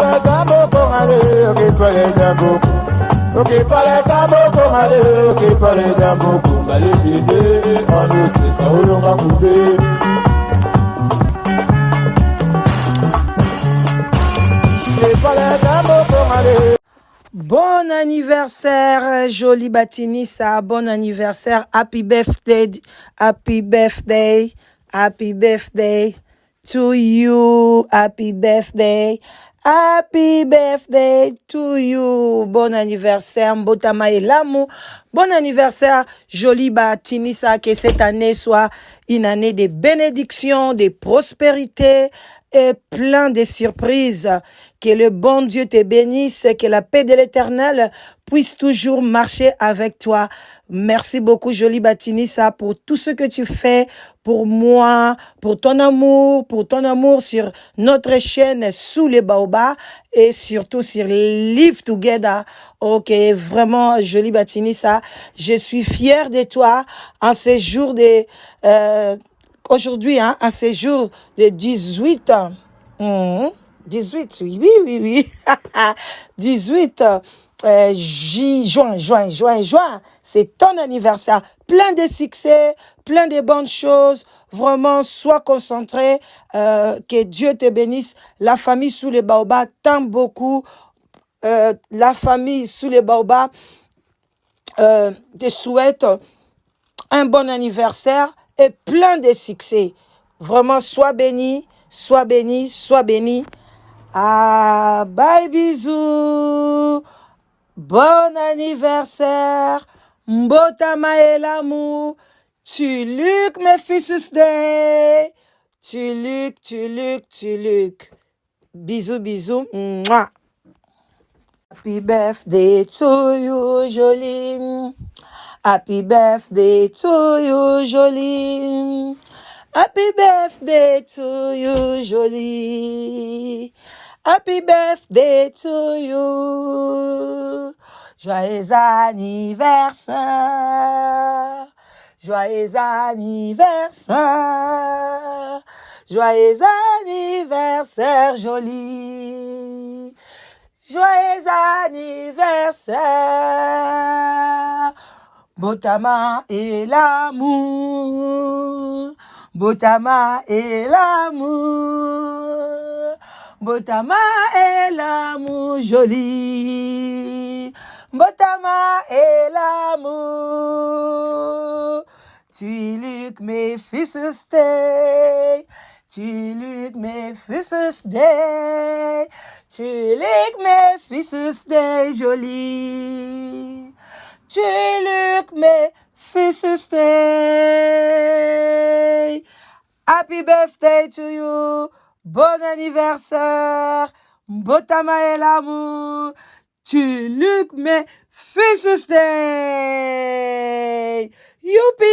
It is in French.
pale tambo kongale, ok pale tambo. Ok pale tambo kongale, ok pale tambo kongale dede, ando se kaolonga kude. Ok pale tambo kongale. Bon anniversaire, Jolie Batinissa. Bon anniversaire. Happy birthday. Happy birthday. Happy birthday to you. Happy birthday. Happy birthday to you. Bon anniversaire, Mbotama et l'amour. Bon anniversaire, Jolie Batinissa. Que cette année soit une année de bénédictions, de prospérité et plein de surprises. Que le bon Dieu te bénisse, que la paix de l'Éternel puisse toujours marcher avec toi. Merci beaucoup, Jolie Batinissa, pour tout ce que tu fais pour moi, pour ton amour sur notre chaîne Sous les Baobabs et surtout sur Live Together. Ok, vraiment, Jolie Batinissa, je suis fière de toi en ces jours de... aujourd'hui, en ces jours de 18 ans. 18, oui. 18 juin. C'est ton anniversaire. Plein de succès, plein de bonnes choses. Vraiment, sois concentré. Que Dieu te bénisse. La famille Sous les Baobabs t'aime beaucoup. La famille Sous les Baobabs te souhaite un bon anniversaire et plein de succès. Vraiment, sois béni, sois béni, sois béni. Ah, bye bisous. Bon anniversaire. Mbotama et l'amour. Tu Luc, mes fils day. Tu Luc. Bisous. Mouah. Happy birthday to you, Jolie. Happy birthday to you, Jolie. Happy birthday to you, Jolie. Happy birthday to you. Joyeux anniversaire. Joyeux anniversaire. Joyeux anniversaire, Jolie. Joyeux anniversaire. Mbotama et l'amour. Mbotama et l'amour. Mbotama et l'amour, Jolie. Mbotama et l'amour. Tu Luc, mes fils day. Tu Luc, mes fils day. Tu Luc, mes fils day, Jolie. Tu Luc, mes fils day. Happy birthday to you. Bon anniversaire. Mbotama et l'amour. Tu Luc, mes fils day. Youpi!